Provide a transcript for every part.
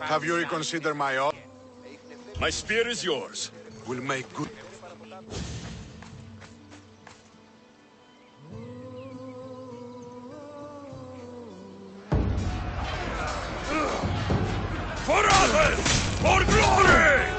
Have you reconsidered my offer? My spear is yours. We'll make good. For others! For glory!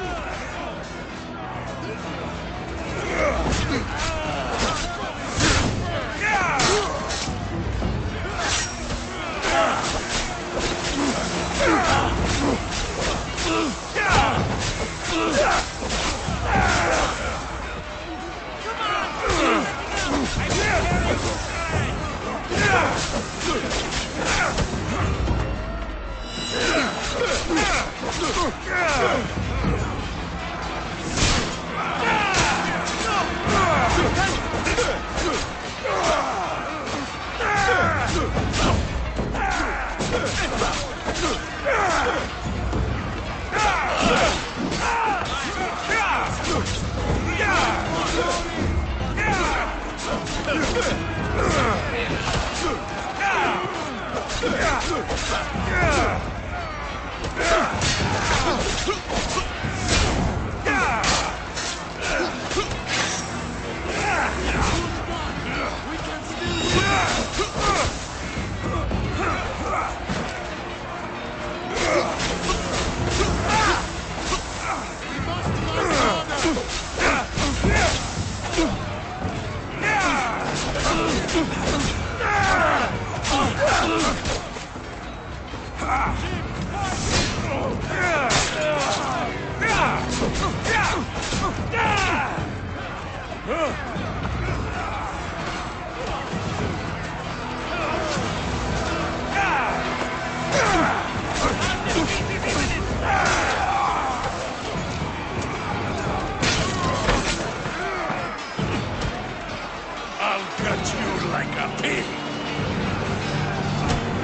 I'll cut you like a pig!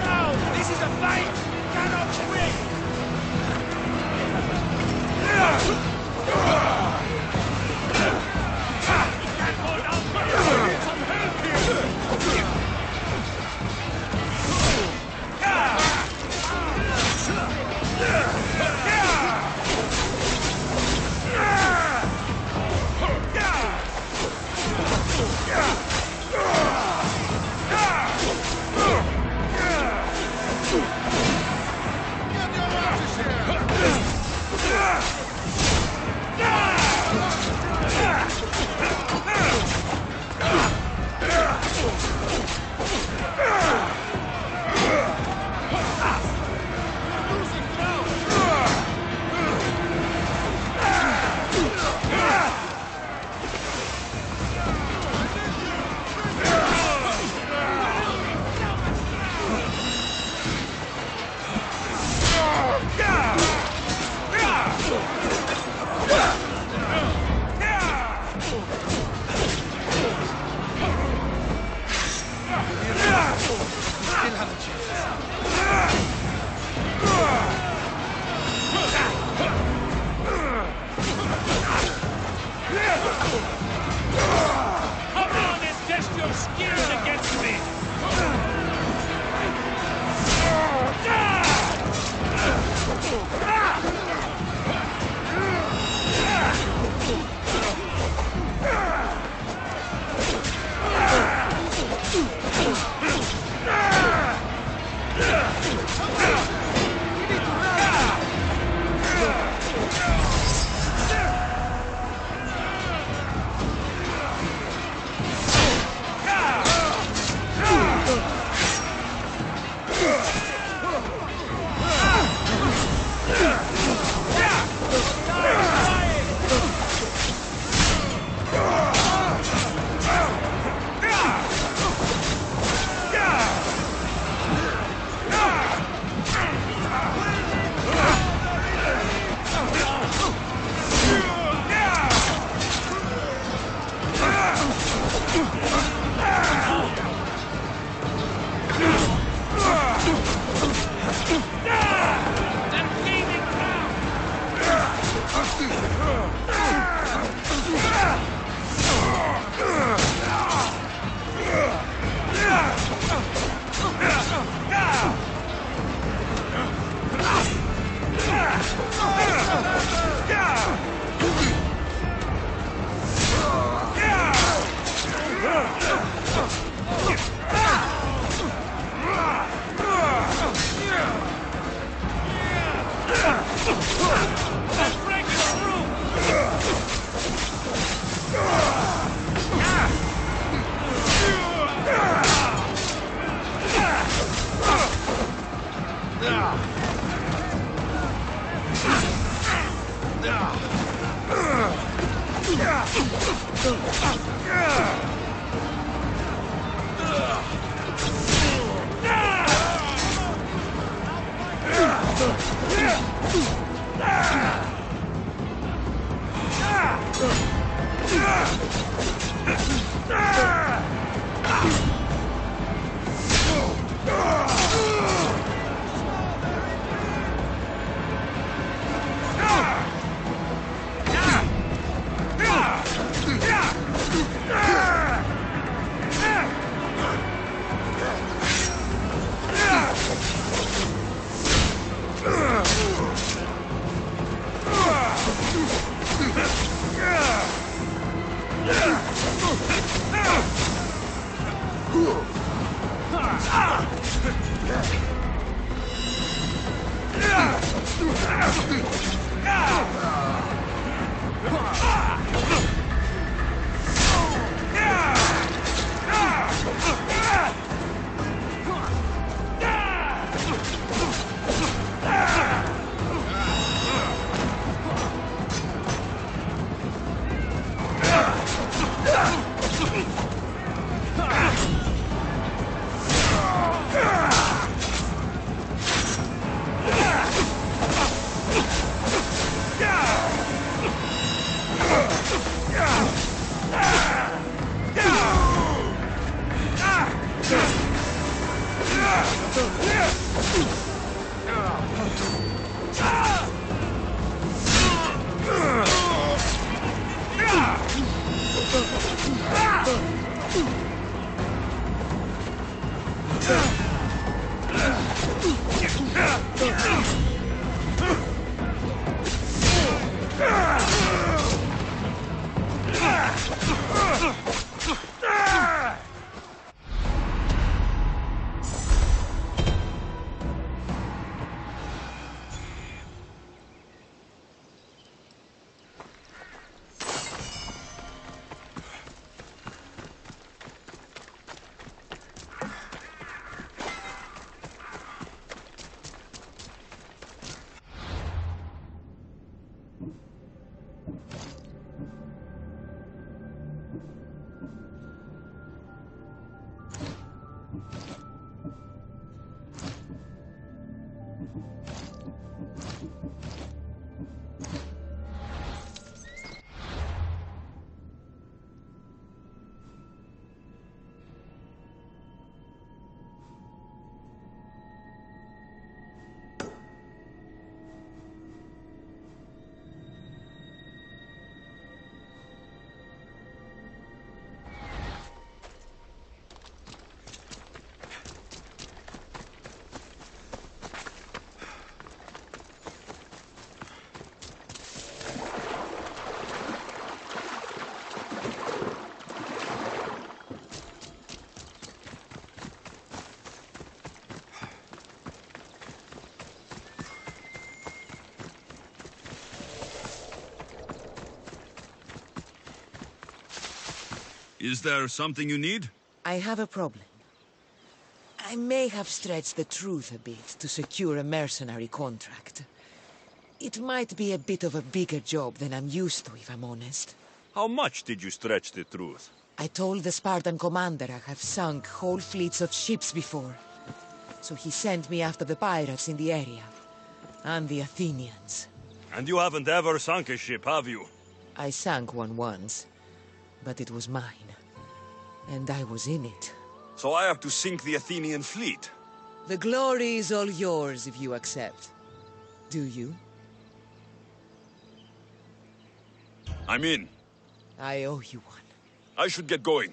No! This is a fight! Cannot win! Come on and test your skills against me! Ah! Is there something you need? I have a problem. I may have stretched the truth a bit to secure a mercenary contract. It might be a bit of a bigger job than I'm used to, if I'm honest. How much did you stretch the truth? I told the Spartan commander I have sunk whole fleets of ships before. So he sent me after the pirates in the area. And the Athenians. And you haven't ever sunk a ship, have you? I sank one once. But it was mine. And I was in it. So I have to sink the Athenian fleet? The glory is all yours if you accept. Do you? I'm in. I owe you one. I should get going.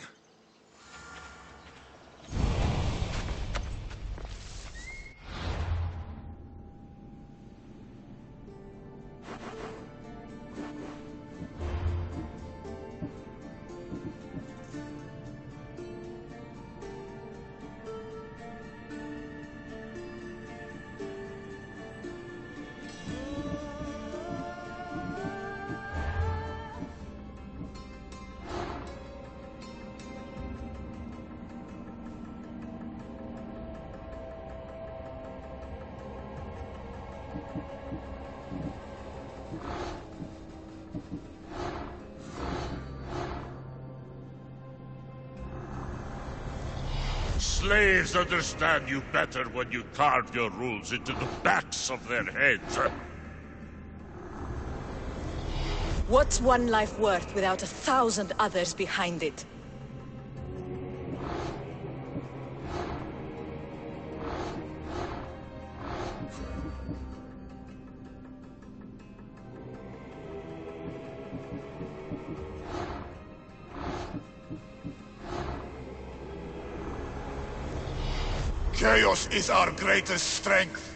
Slaves understand you better when you carve your rules into the backs of their heads. What's one life worth without 1,000 others behind it? Chaos is our greatest strength.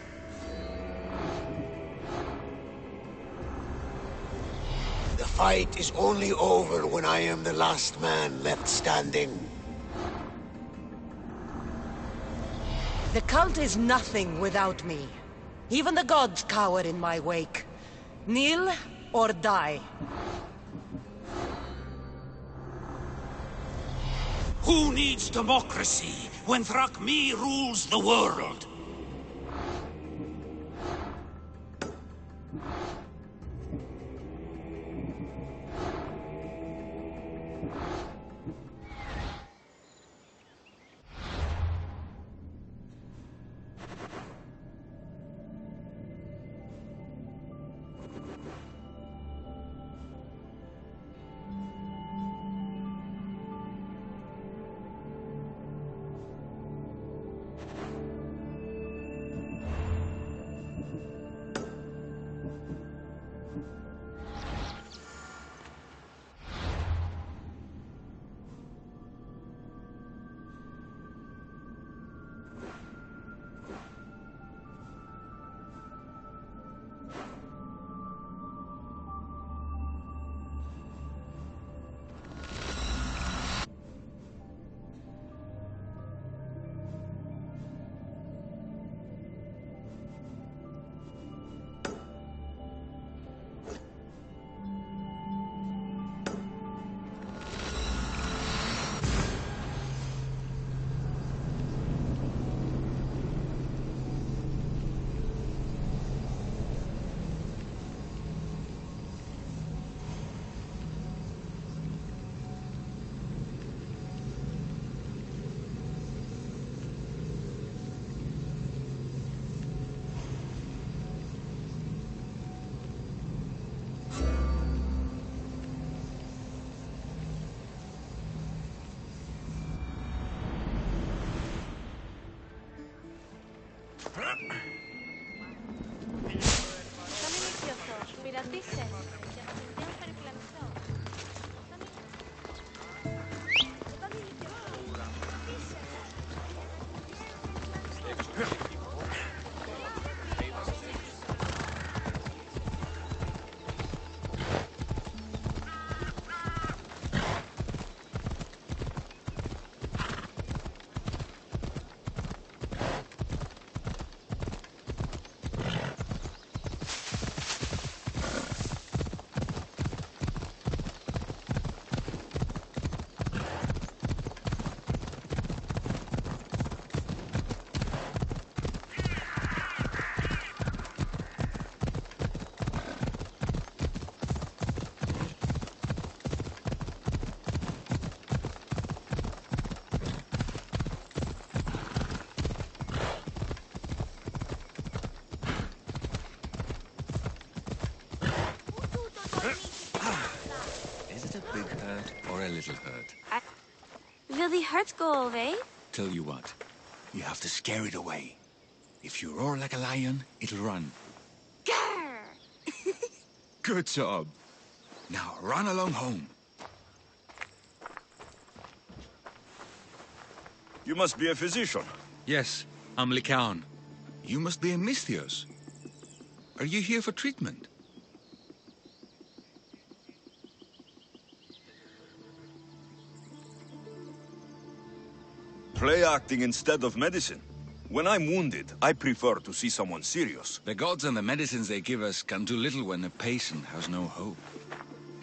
The fight is only over when I am the last man left standing. The cult is nothing without me. Even the gods cower in my wake. Kneel or die. Who needs democracy when Thrakmi rules the world? Or a little hurt. Will the hurt go away? Tell you what, you have to scare it away. If you roar like a lion, it'll run. Grr! Good job. Now run along home. You must be a physician. Yes, I'm Lycaon. You must be a Misthios. Are you here for treatment? Play acting instead of medicine. When I'm wounded, I prefer to see someone serious. The gods and the medicines they give us can do little when a patient has no hope.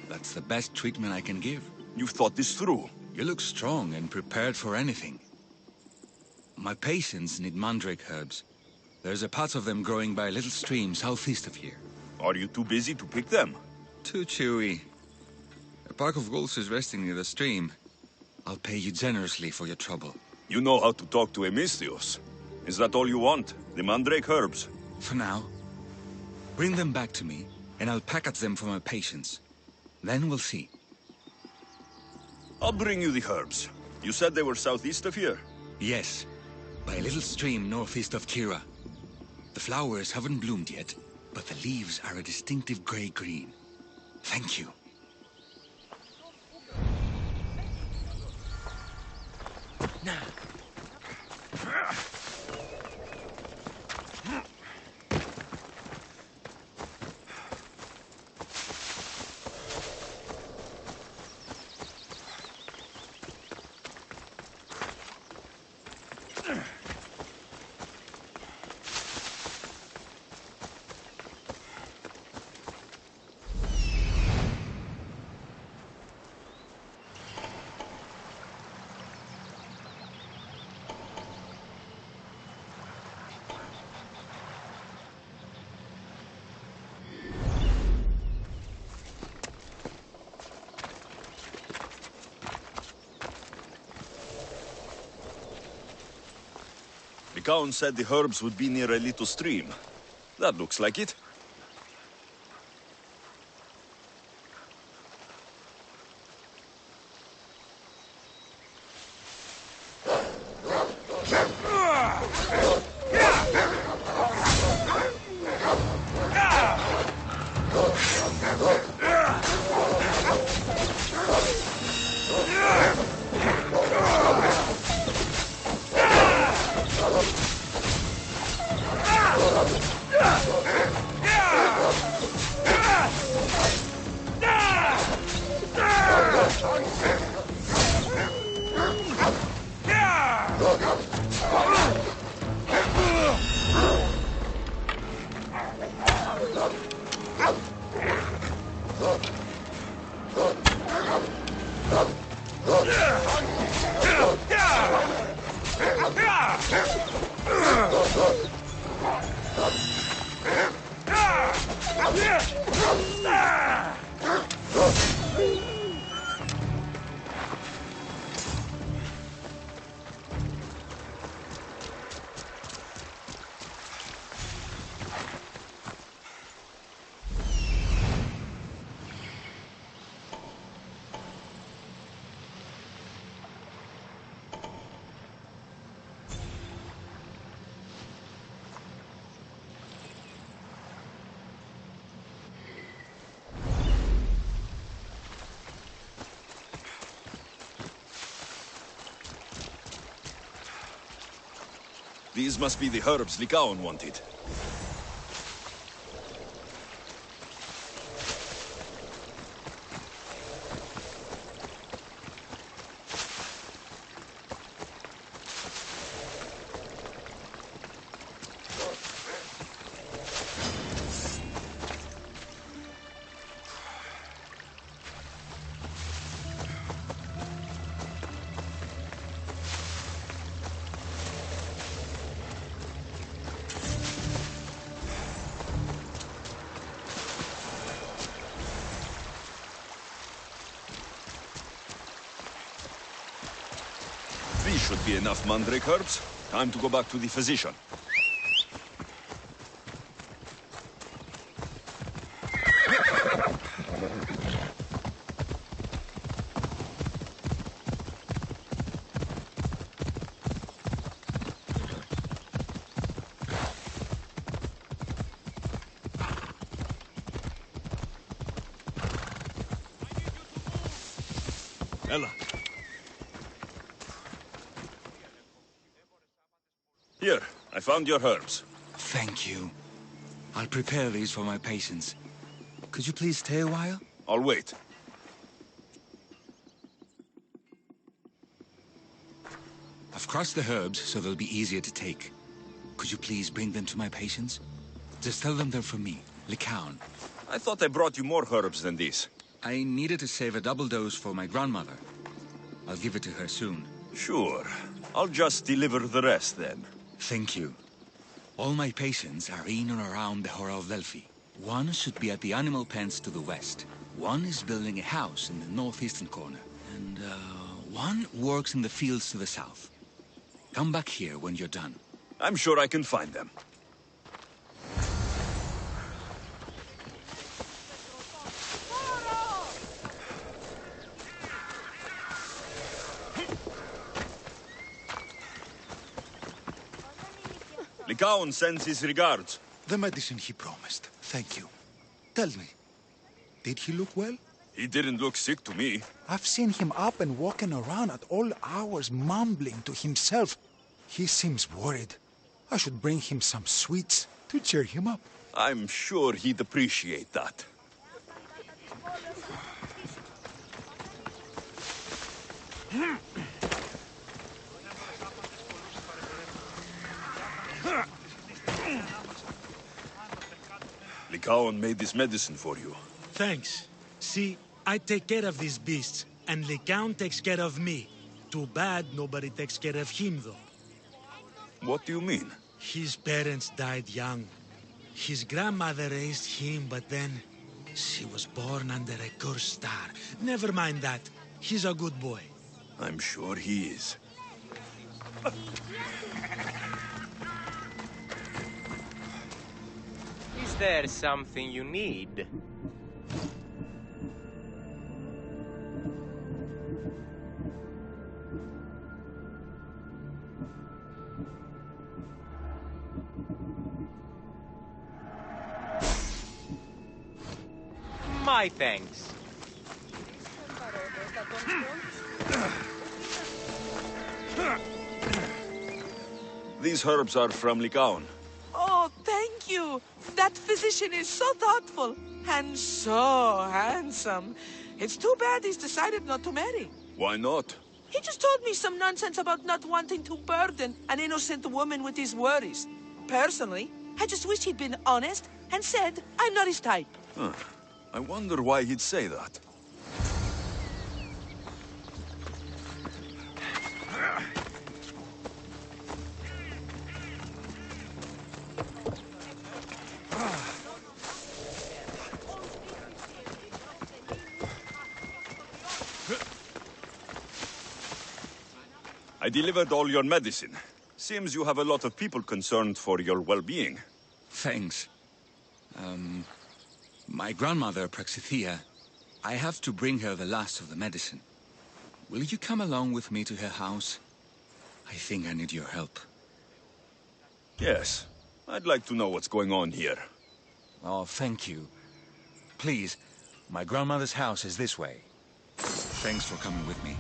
That's the best treatment I can give. You've thought this through. You look strong and prepared for anything. My patients need mandrake herbs. There's a patch of them growing by a little stream southeast of here. Are you too busy to pick them? Too chewy. A pack of wolves is resting near the stream. I'll pay you generously for your trouble. You know how to talk to Emistios. Is that all you want? The mandrake herbs? For now. Bring them back to me, and I'll package them for my patients. Then we'll see. I'll bring you the herbs. You said they were southeast of here? Yes, by a little stream northeast of Kira. The flowers haven't bloomed yet, but the leaves are a distinctive gray-green. Thank you. Now. The Count said the herbs would be near a little stream. That looks like it. These must be the herbs Lycaon wanted. These should be enough mandrake herbs. Time to go back to the physician. Ella. Here, I found your herbs. Thank you. I'll prepare these for my patients. Could you please stay a while? I'll wait. I've crushed the herbs so they'll be easier to take. Could you please bring them to my patients? Just tell them they're from me, Lycaon. I thought I brought you more herbs than these. I needed to save a double dose for my grandmother. I'll give it to her soon. Sure. I'll just deliver the rest then. Thank you. All my patients are in and around the Hora of Delphi. One should be at the animal pens to the west. One is building a house in the northeastern corner. And, one works in the fields to the south. Come back here when you're done. I'm sure I can find them. Lycaon sends his regards. The medicine he promised. Thank you. Tell me, did he look well? He didn't look sick to me. I've seen him up and walking around at all hours, mumbling to himself. He seems worried. I should bring him some sweets to cheer him up. I'm sure he'd appreciate that. Lycaon made this medicine for you. Thanks. See, I take care of these beasts, and Lycaon takes care of me. Too bad nobody takes care of him, though. What do you mean? His parents died young. His grandmother raised him, but then she was born under a cursed star. Never mind that. He's a good boy. I'm sure he is. Is there something you need? My thanks. These herbs are from Lycaon. Oh, thank you. That physician is so thoughtful and so handsome. It's too bad he's decided not to marry. Why not? He just told me some nonsense about not wanting to burden an innocent woman with his worries. Personally, I just wish he'd been honest and said I'm not his type. Huh. I wonder why he'd say that. I delivered all your medicine. Seems you have a lot of people concerned for your well-being. Thanks. My grandmother, Praxithea, I have to bring her the last of the medicine. Will you come along with me to her house? I think I need your help. Yes. I'd like to know what's going on here. Oh, thank you. Please, my grandmother's house is this way. Thanks for coming with me.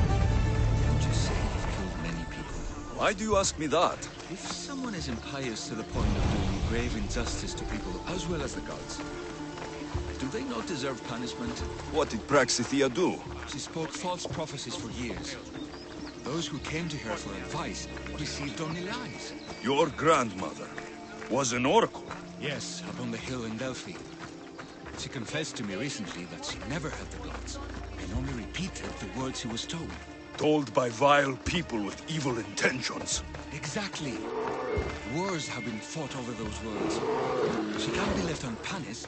Can't you say you've killed many people? Why do you ask me that? If someone is impious to the point of doing grave injustice to people as well as the gods, do they not deserve punishment? What did Praxithea do? She spoke false prophecies for years. Those who came to her for advice received only lies. Your grandmother was an oracle? Yes, up on the hill in Delphi. She confessed to me recently that she never had the gods, and only repeated the words she was told. Told by vile people with evil intentions. Exactly. Wars have been fought over those words. She can't be left unpunished.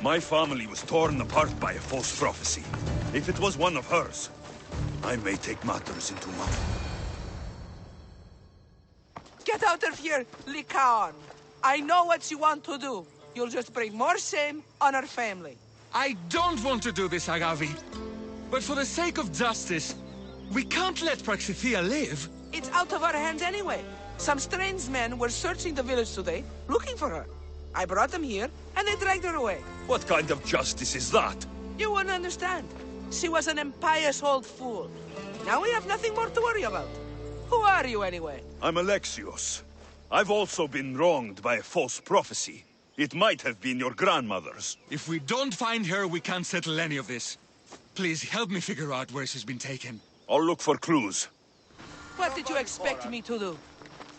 My family was torn apart by a false prophecy. If it was one of hers, I may take matters into my... Get out of here, Lycaon. I know what you want to do. You'll just bring more shame on our family. I don't want to do this, Agavi. But for the sake of justice, we can't let Praxithea live. It's out of our hands anyway. Some strange men were searching the village today, looking for her. I brought them here, and they dragged her away. What kind of justice is that? You won't understand. She was an impious old fool. Now we have nothing more to worry about. Who are you, anyway? I'm Alexios. I've also been wronged by a false prophecy. It might have been your grandmother's. If we don't find her, we can't settle any of this. Please, help me figure out where she's been taken. I'll look for clues. What did you expect me to do?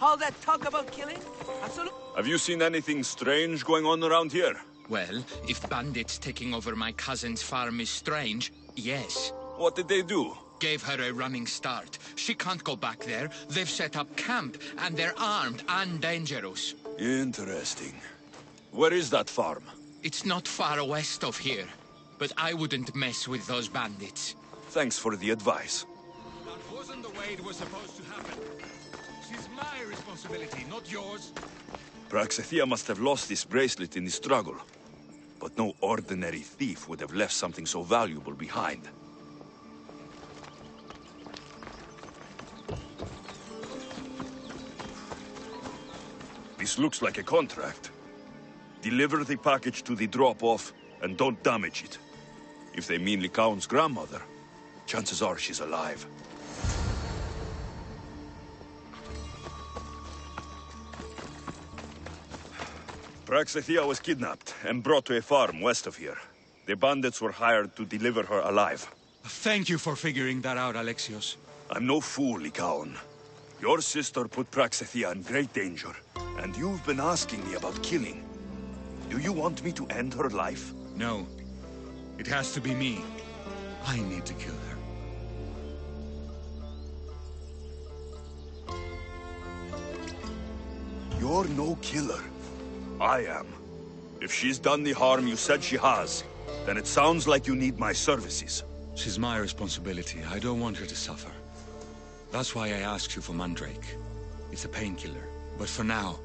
All that talk about killing? Absolutely. Have you seen anything strange going on around here? Well, if bandits taking over my cousin's farm is strange, yes. What did they do? Gave her a running start. She can't go back there. They've set up camp, and they're armed and dangerous. Interesting. Where is that farm? It's not far west of here, but I wouldn't mess with those bandits. Thanks for the advice. That wasn't the way it was supposed to happen. She's my responsibility, not yours. Praxithea must have lost this bracelet in the struggle. But no ordinary thief would have left something so valuable behind. This looks like a contract. Deliver the package to the drop-off and don't damage it. If they mean Lycaon's grandmother, chances are she's alive. Praxithea was kidnapped and brought to a farm west of here. The bandits were hired to deliver her alive. Thank you for figuring that out, Alexios. I'm no fool, Lycaon. Your sister put Praxithea in great danger, and you've been asking me about killing. Do you want me to end her life? No. It has to be me. I need to kill her. You're no killer. I am. If she's done the harm you said she has, then it sounds like you need my services. She's my responsibility. I don't want her to suffer. That's why I asked you for Mandrake. It's a painkiller. But for now,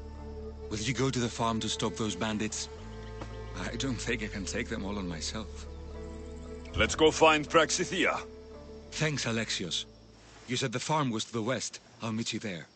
will you go to the farm to stop those bandits? I don't think I can take them all on myself. Let's go find Praxithea. Thanks, Alexios. You said the farm was to the west. I'll meet you there.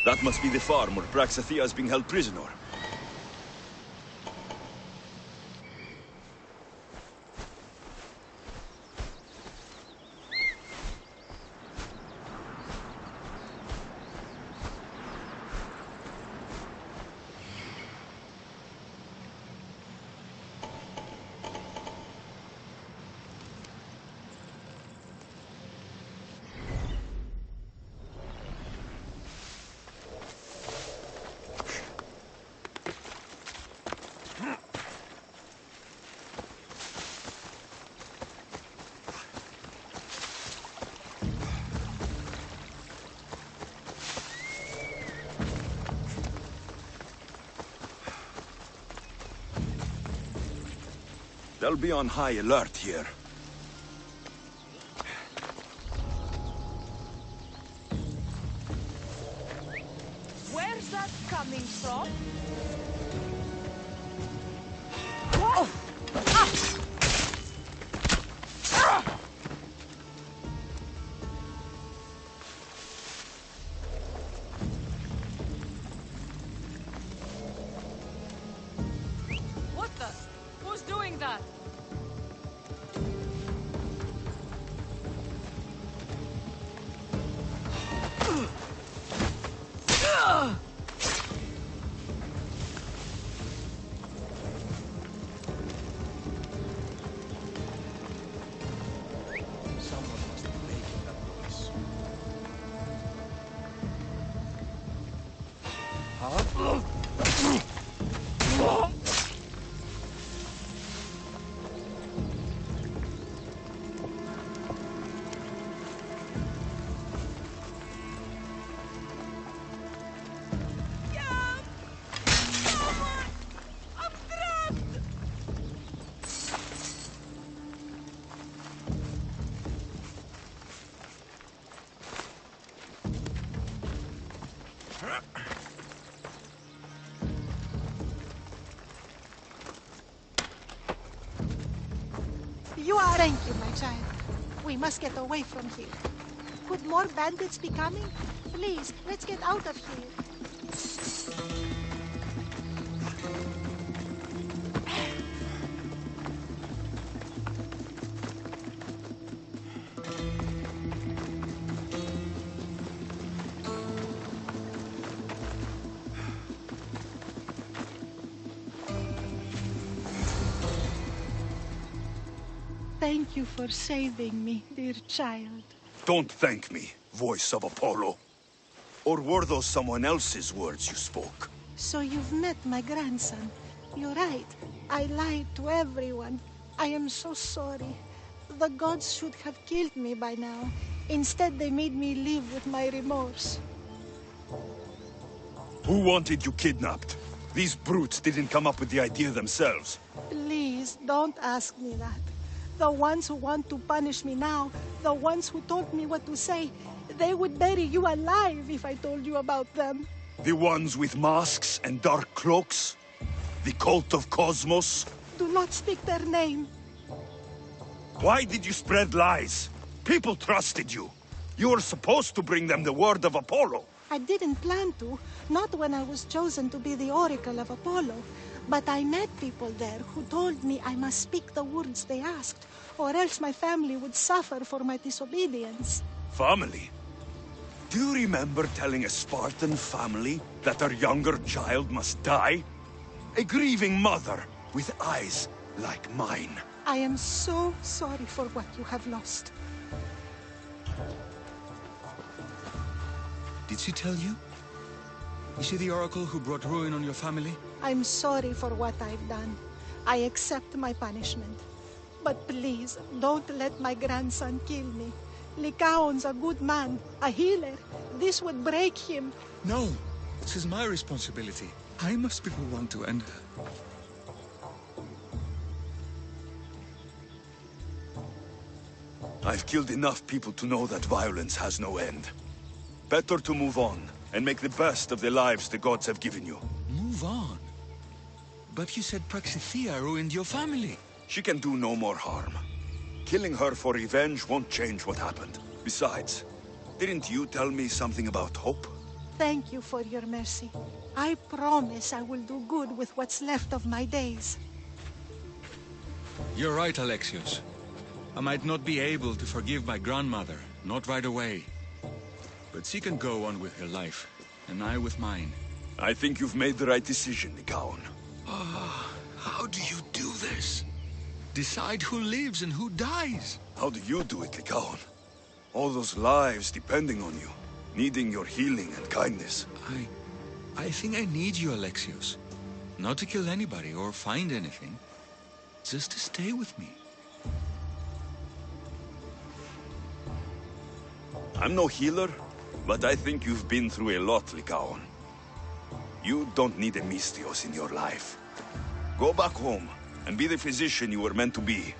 That must be the farm where Praxithea is being held prisoner. They'll be on high alert here. Where's that coming from? What the? Who's doing that? Someone must be making that noise. You are... Thank you, my child. We must get away from here. Could more bandits be coming? Please, let's get out of here. Thank you for saving me, dear child. Don't thank me, voice of Apollo. Or were those someone else's words you spoke? So you've met my grandson. You're right. I lied to everyone. I am so sorry. The gods should have killed me by now. Instead, they made me live with my remorse. Who wanted you kidnapped? These brutes didn't come up with the idea themselves. Please, don't ask me that. The ones who want to punish me now, the ones who told me what to say, they would bury you alive if I told you about them. The ones with masks and dark cloaks? The cult of Cosmos? Do not speak their name. Why did you spread lies? People trusted you. You were supposed to bring them the word of Apollo. I didn't plan to, not when I was chosen to be the oracle of Apollo. But I met people there who told me I must speak the words they asked, or else my family would suffer for my disobedience. Family? Do you remember telling a Spartan family that their younger child must die? A grieving mother with eyes like mine. I am so sorry for what you have lost. Did she tell you? Is she the oracle who brought ruin on your family? I'm sorry for what I've done. I accept my punishment. But please, don't let my grandson kill me. Lycaon's a good man, a healer. This would break him. No, this is my responsibility. I must be the one to end her. I've killed enough people to know that violence has no end. Better to move on and make the best of the lives the gods have given you. Move on? But you said Praxithea ruined your family. She can do no more harm. Killing her for revenge won't change what happened. Besides, didn't you tell me something about hope? Thank you for your mercy. I promise I will do good with what's left of my days. You're right, Alexios. I might not be able to forgive my grandmother, not right away. But she can go on with her life, and I with mine. I think you've made the right decision, Lycaon. How do you do this? Decide who lives and who dies? How do you do it, Lycaon? All those lives depending on you, needing your healing and kindness. I think I need you, Alexios. Not to kill anybody or find anything. Just to stay with me. I'm no healer, but I think you've been through a lot, Lycaon. You don't need a Mystios in your life. Go back home and be the physician you were meant to be.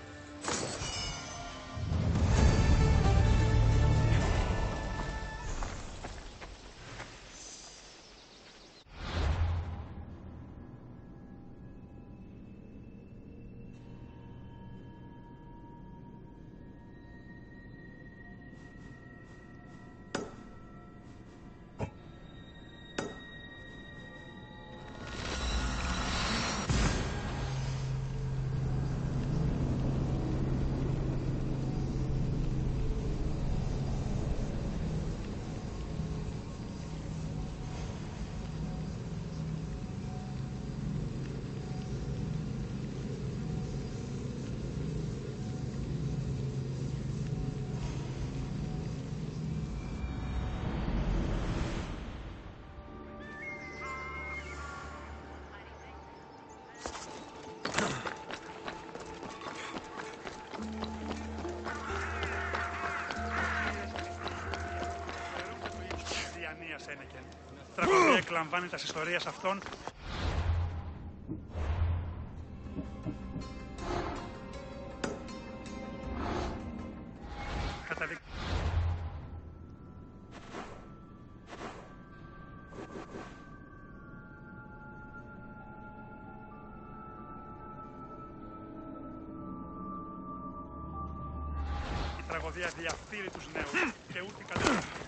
εκλαμβάνει τα ιστορίας αυτών. Η τραγωδία διαφθείρει τους νέους και ούτε καταστροφή.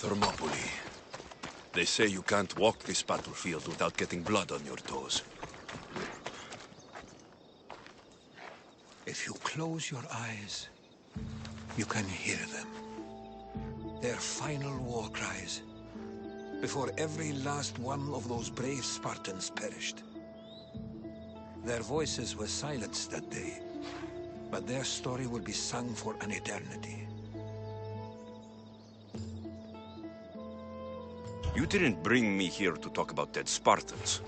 Thermopylae. They say you can't walk this battlefield without getting blood on your toes. If you close your eyes, you can hear them. Their final war cries, before every last one of those brave Spartans perished. Their voices were silenced that day, but their story will be sung for an eternity. You didn't bring me here to talk about dead Spartans.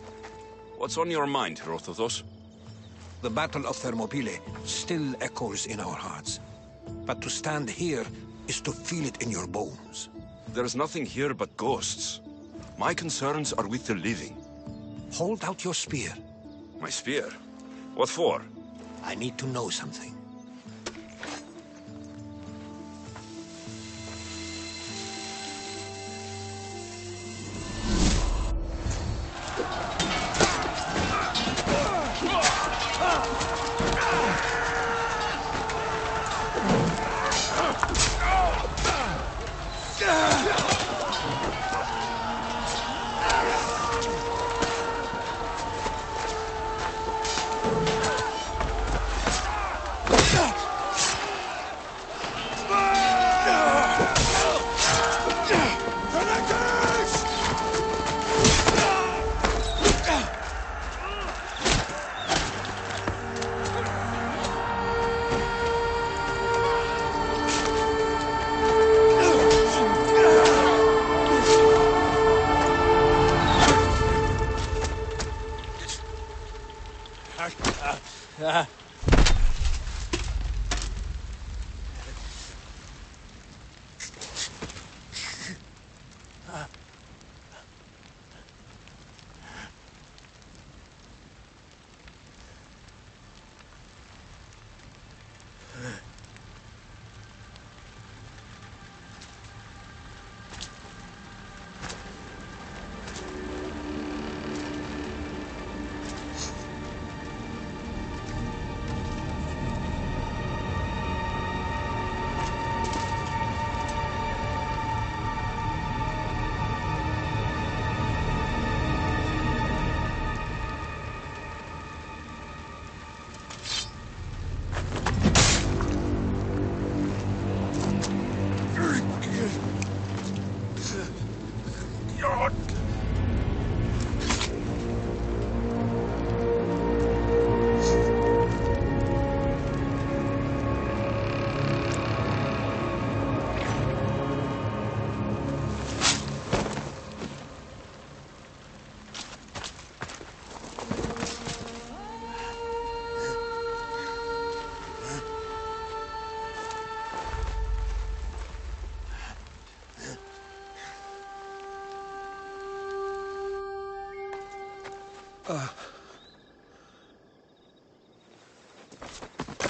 What's on your mind, Herodotus? The Battle of Thermopylae still echoes in our hearts. But to stand here is to feel it in your bones. There's nothing here but ghosts. My concerns are with the living. Hold out your spear. My spear? What for? I need to know something.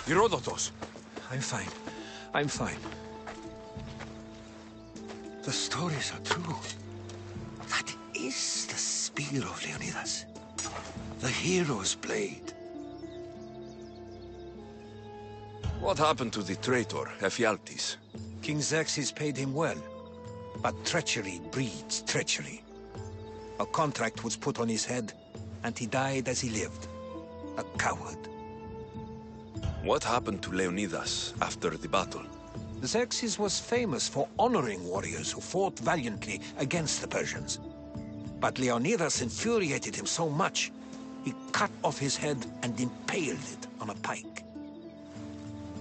Herodotus! I'm fine. I'm fine. The stories are true. That is the spear of Leonidas. The hero's blade. What happened to the traitor, Ephialtes? King Xerxes paid him well, but treachery breeds treachery. A contract was put on his head, and he died as he lived. A coward. What happened to Leonidas after the battle? Xerxes was famous for honoring warriors who fought valiantly against the Persians. But Leonidas infuriated him so much, he cut off his head and impaled it on a pike.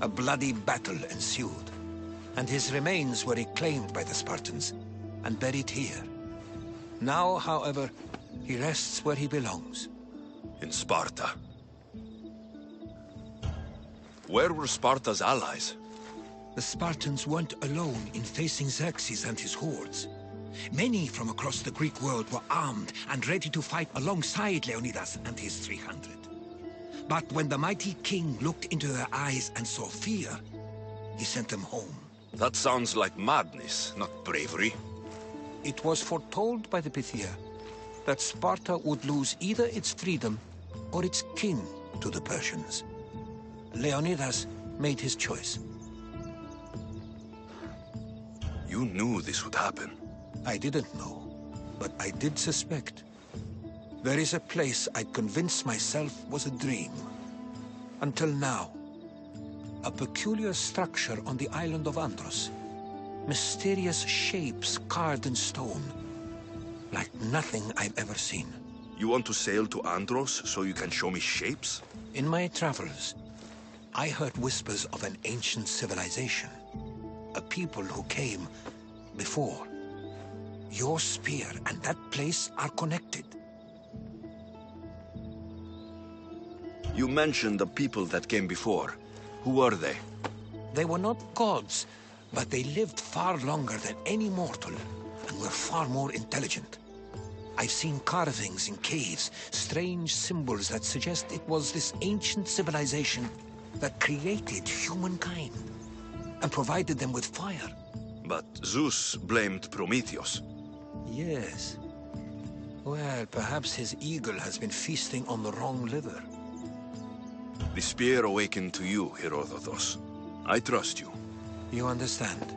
A bloody battle ensued, and his remains were reclaimed by the Spartans and buried here. Now, however, he rests where he belongs. In Sparta. Where were Sparta's allies? The Spartans weren't alone in facing Xerxes and his hordes. Many from across the Greek world were armed and ready to fight alongside Leonidas and his 300. But when the mighty king looked into their eyes and saw fear, he sent them home. That sounds like madness, not bravery. It was foretold by the Pythia that Sparta would lose either its freedom or its king to the Persians. Leonidas made his choice. You knew this would happen. I didn't know, but I did suspect. There is a place I'd convinced myself was a dream. Until now. A peculiar structure on the island of Andros. Mysterious shapes carved in stone. Like nothing I've ever seen. You want to sail to Andros so you can show me shapes? In my travels, I heard whispers of an ancient civilization. A people who came before. Your spear and that place are connected. You mentioned the people that came before. Who were they? They were not gods, but they lived far longer than any mortal, and were far more intelligent. I've seen carvings in caves, strange symbols that suggest it was this ancient civilization that created humankind, and provided them with fire. But Zeus blamed Prometheus. Yes. Well, perhaps his eagle has been feasting on the wrong liver. The spear awakened to you, Herodotus. I trust you. You understand?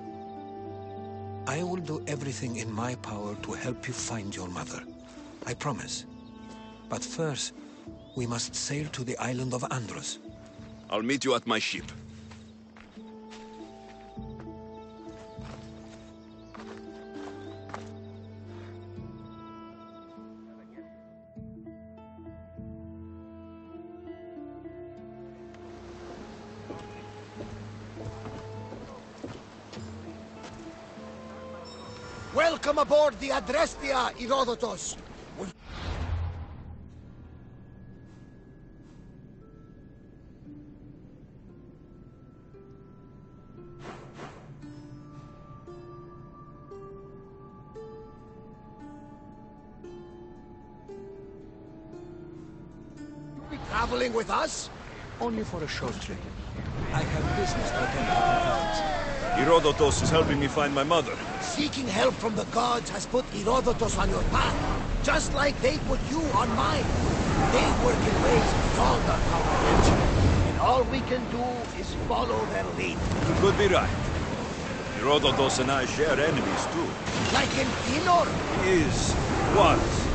I will do everything in my power to help you find your mother. I promise. But first, we must sail to the island of Andros. I'll meet you at my ship. Welcome aboard the Adrestia, Herodotus. Traveling with us? Only for a short trip. I have business to attend to the gods. Herodotus is helping me find my mother. Seeking help from the gods has put Herodotus on your path, just like they put you on mine. They work in ways beyond our comprehension, and all we can do is follow their lead. You could be right. Herodotus and I share enemies too. Like in Inor? Was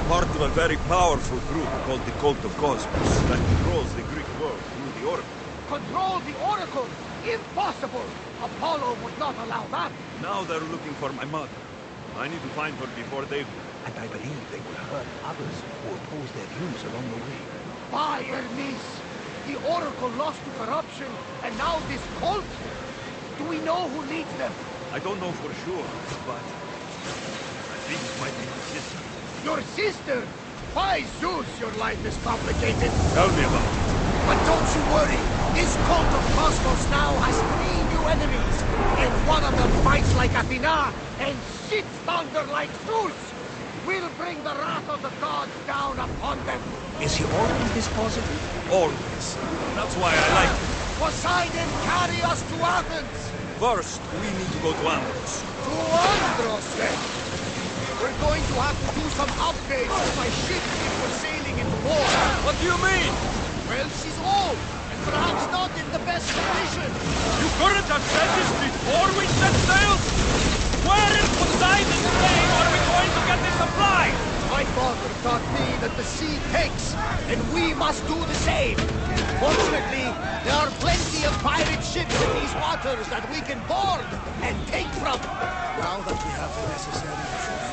part of a very powerful group called the Cult of Cosmos that controls the Greek world through the Oracle. Control the Oracle? Impossible! Apollo would not allow that. Now they're looking for my mother. I need to find her before they do. And I believe they will hurt others who oppose their views along the way. By Hermes! The Oracle lost to corruption, and now this cult? Do we know who leads them? I don't know for sure, but I think it might be my sister. Your sister? By Zeus, your life is complicated. Tell me about it. But don't you worry. This cult of Cosmos now has 3 new enemies. And one of them fights like Athena and shits thunder like Zeus. We'll bring the wrath of the gods down upon them. Is he always this positive? Always. That's why I like him. Poseidon, carry us to Athens. First, we need to go to Andros. To Andros, then. We're going to have to do some upgrades to my ship if we're sailing into war. What do you mean? Well, she's old, and perhaps not in the best condition. You couldn't have said this before we set sail? Where in Poseidon's name are we going to get this supply? My father taught me that the sea takes, and we must do the same. Fortunately, there are plenty of pirate ships in these waters that we can board and take from. Now that we have the necessary resources.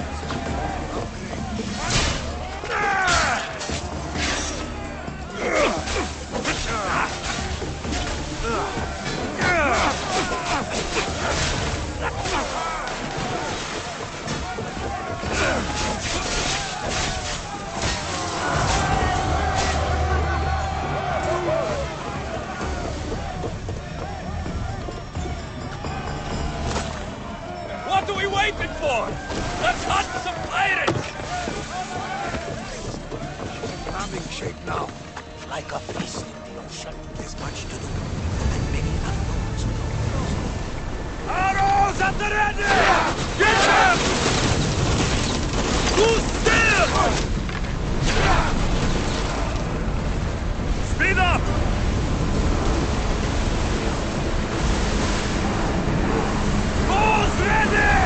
What are we waiting for? Let's hunt some pirates! Having shape now, like a beast in the ocean. There's much to do, and many unknowns. Arrows at the ready! Get them! Who's still? Speed up! Who's ready?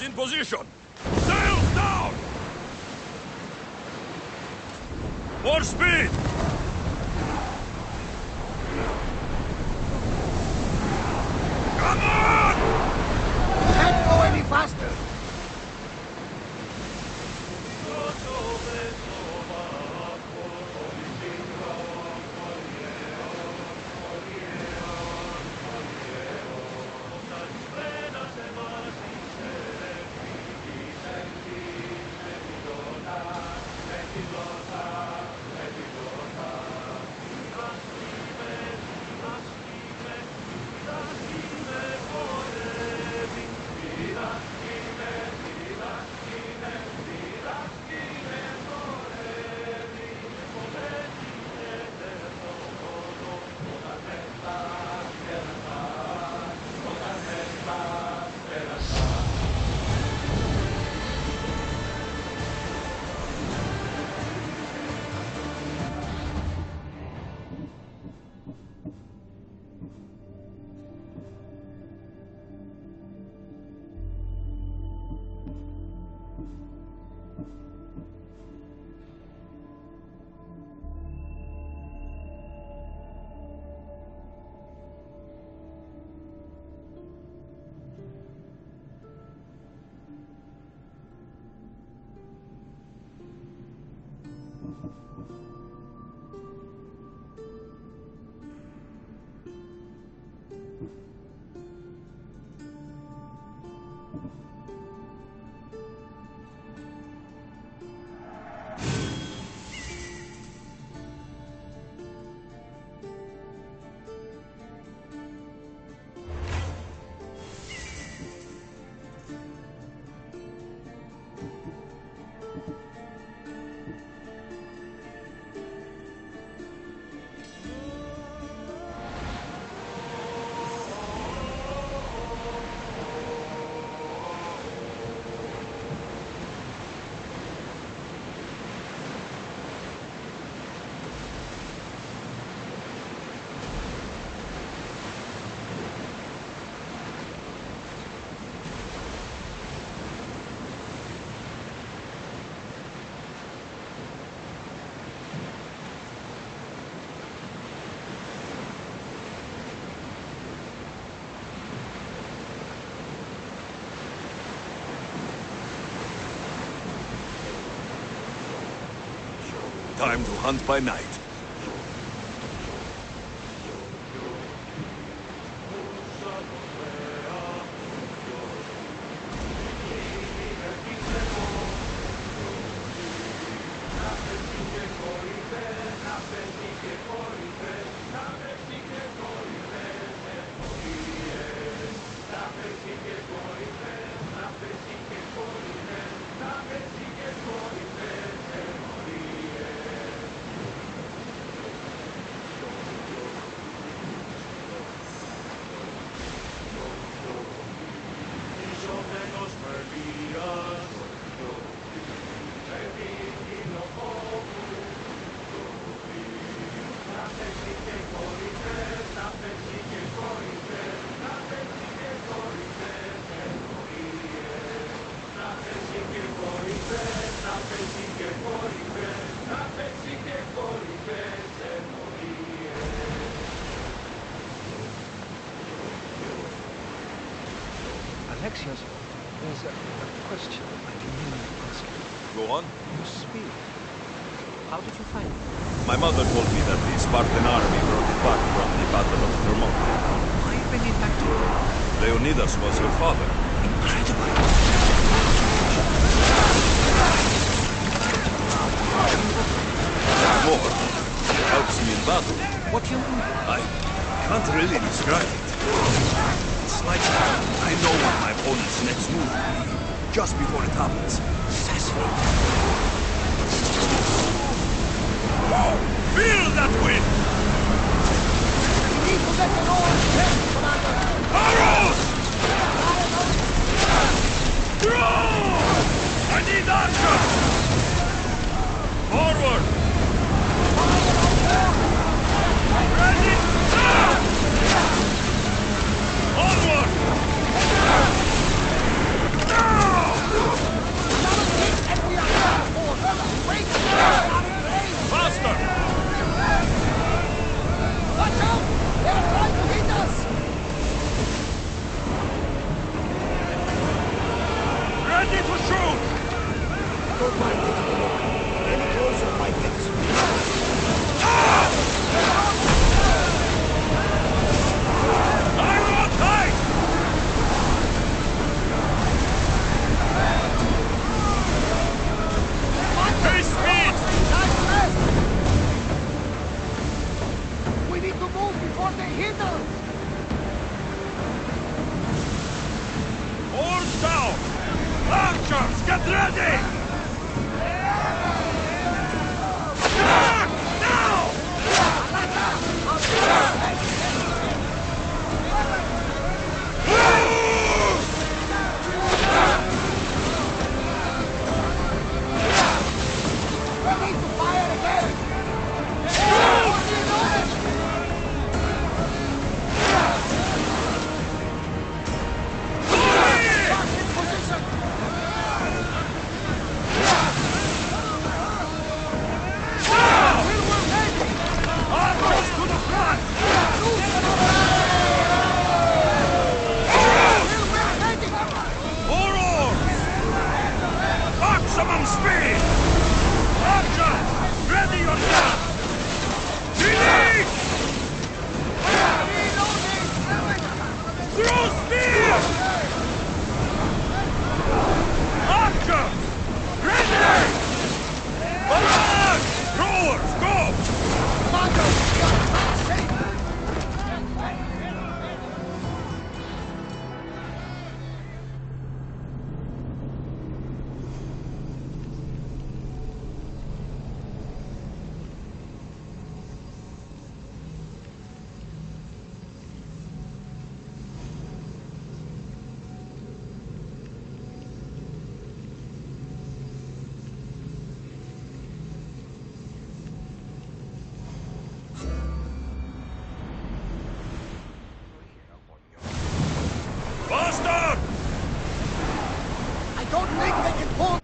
In position! Sails down! More speed! Come on! Can't go any faster! Time to hunt by night. Alexios, there's a question I've been meaning to ask you. Go on. You speak. How did you find it? My mother told me that the Spartan army brought it back from the Battle of Thermopylae. Why bring it back to you? Leonidas was your father. Incredible. War helps me in battle. What do you mean? I can't really describe it. It's like I know what my opponent's next move will be, just before it happens. Fascinating. Whoa! Feel that wind! We need to get the Lord's best, Commander! Arrows! Throw! I need archers! Forward! Ready? Onward! Now! And we are wait! Faster! Watch out! They are trying to hit us! Ready to shoot! Don't mind it. Any closer might get us. Arrow tight! Face speed! We need to move before they hit us! All down! Archers, get ready! Attack! Now! We need to fire again! Archers to the front! More oars! Maximum speed! Archers, ready yourself! Delete! Throw spears! Archers, ready! Barrage! Throwers, go! Faster! I don't think they can pull...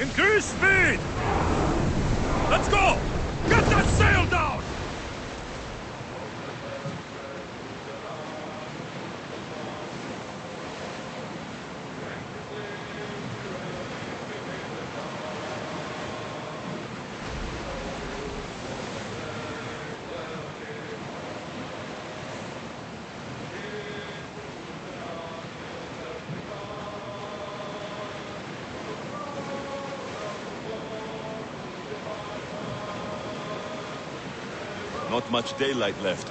Increase speed! Let's go! Get that sail down! Not much daylight left.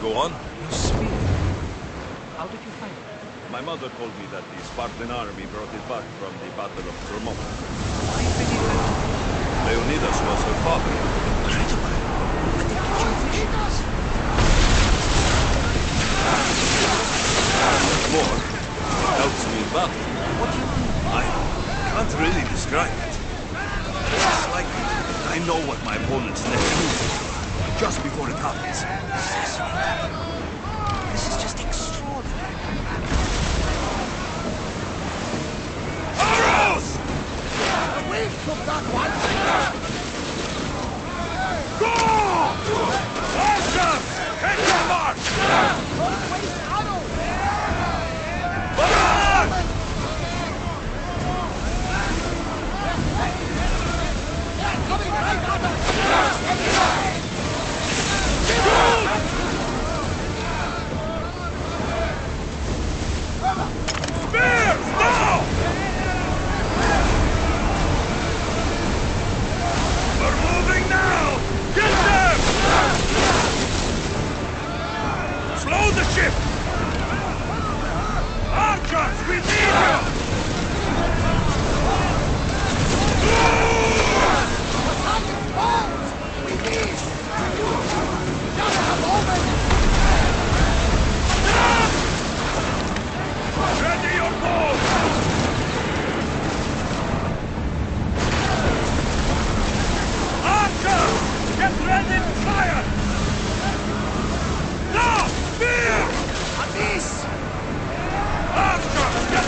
Go on. Your spear. How did you find it? My mother told me that the Spartan army brought it back from the Battle of Thermopylae. Why did you find it? Leonidas was her father. What's more, it helps me in battle. What do you mean? I can't really describe it. It's like I know what my opponent's next move is, just before it happens. This is just extraordinary. Arrows! We took that one! Go! Archers! Take your march! Don't waste arrows! Run! They're coming right at us! Spears! Now! We're moving now! Get them! Slow the ship! Archers, we need you! We need! Just a moment! Ready your bows! Archers! Get ready to fire! Now! Spear! At this! Archers! Get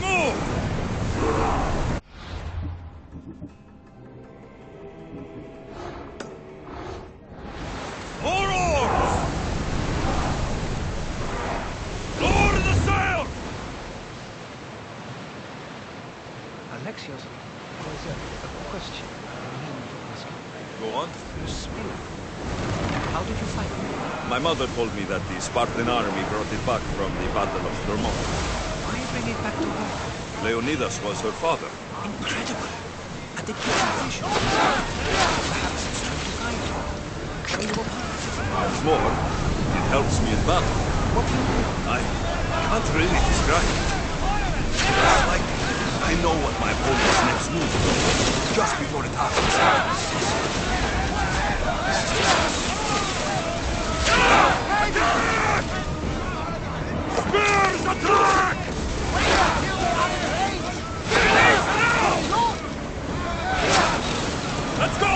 move! More oars! Lower the sail! Alexios, there's a question I mean to ask you. Go on. Your spear. How did you find it? My mother told me that the Spartan army brought it back from the Battle of Thermopylae. Why bring it back to her? Leonidas was her father. Incredible. A decapitation. Perhaps it's trying to guide you. Show you a path. What's more, it helps me in battle. What do you do? I can't really describe it. It's like I know what my opponent's next move is, just before it happens. Spears attack! Let's go!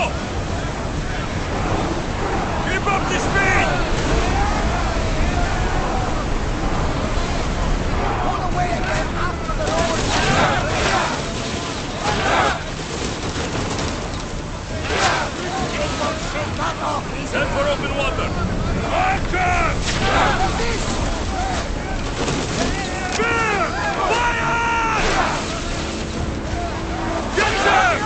Keep up the speed! Pull away again after the Roman. Send for open water! Action! Spear! Fire! Get them!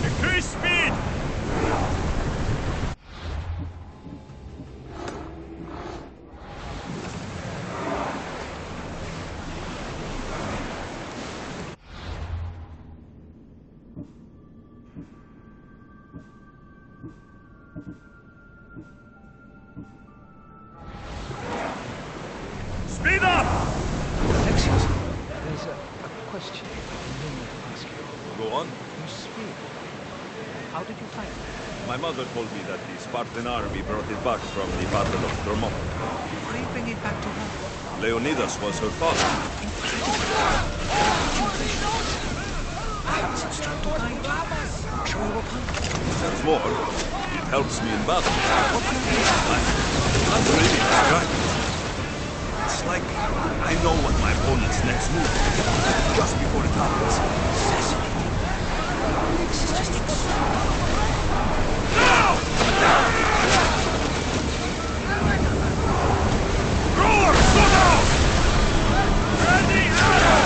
Increase speed! Speed up! Alexios, there's a question I mean to ask you. Go on. Your spear. How did you find it? My mother told me that the Spartan army brought it back from the Battle of Thermopylae. Why bring it back to her? Leonidas was her father. Perhaps it's trying to guide you. Show you a path. There's more. It helps me in battle. I can't really describe it. It's like I know what my opponent's next move is, just before it happens. This is just extraordinary. Rowers, look out! Ready, arrow!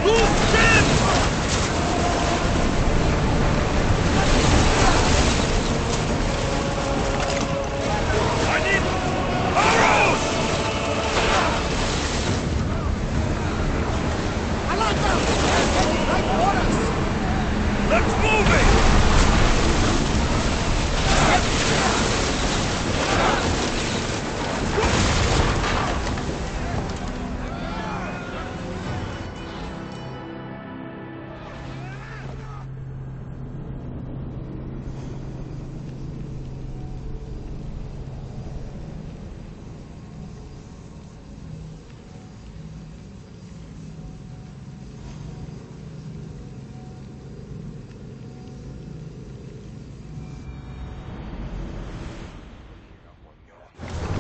Move, spin! I need arrows! I like them! Right orders! Let's move it!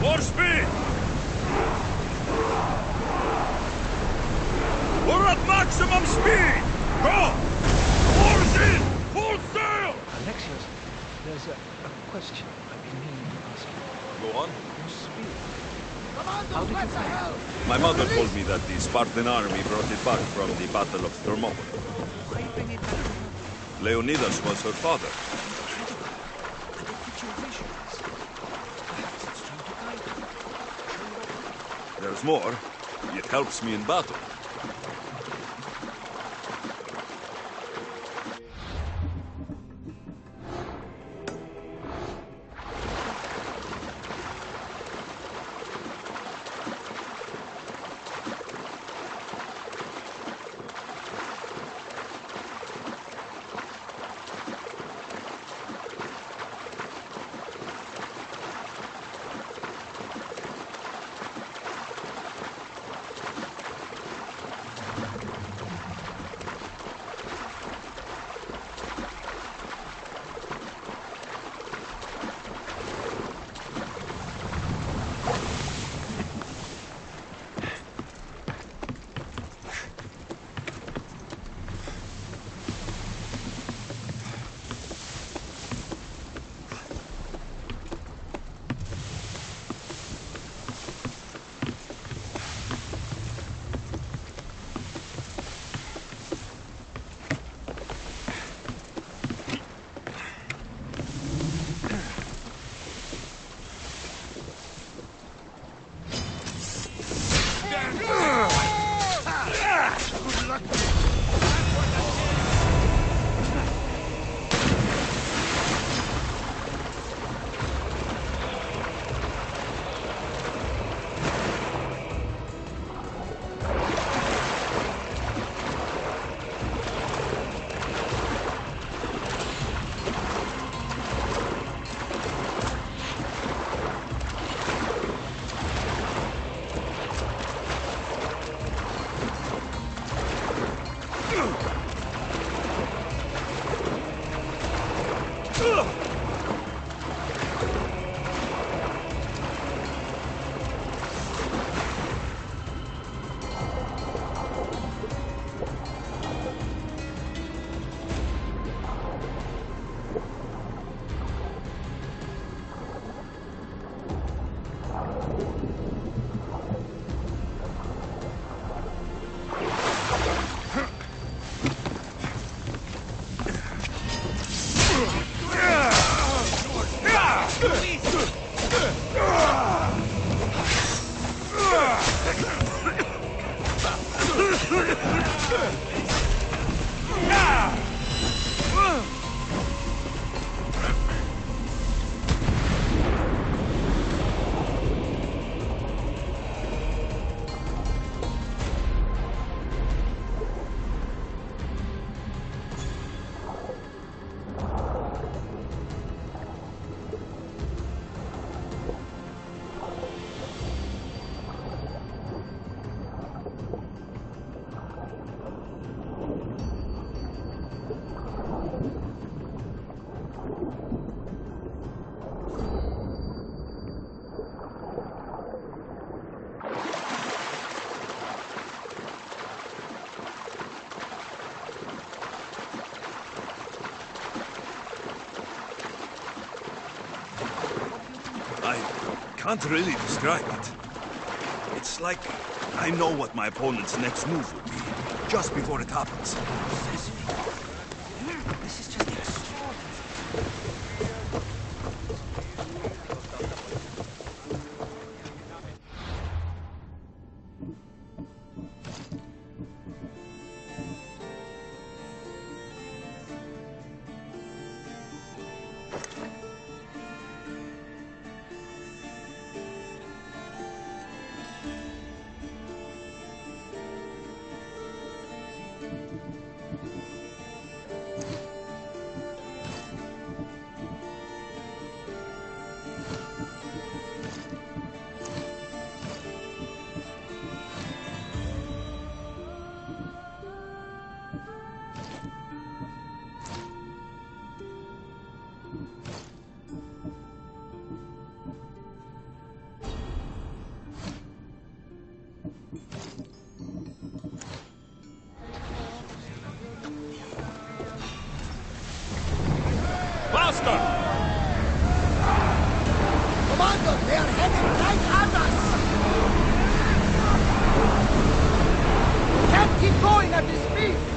More speed! maximum speed! Go! Oars in! Full sail! Alexios, there's a question I've been meaning to ask you. Go on. Your spear. Commander, How did you what the find hell? it? My mother told me that the Spartan army brought it back from the Battle of Thermopylae. Why bring it back? Leonidas was her father. Incredible. And it gives you visions. Perhaps it's trying to guide you. Show you what. There's more. It helps me in battle. Can't really describe it. It's like I know what my opponent's next move will be, just before it happens. This is just extraordinary. at his feet!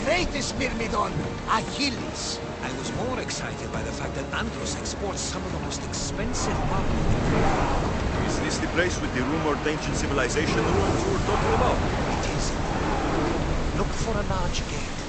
Greatest Myrmidon, Achilles. I was more excited by the fact that Andros exports some of the most expensive marble in the world. Is this the place with the rumored ancient civilization ruins you were talking about? It is. Look for a large gate.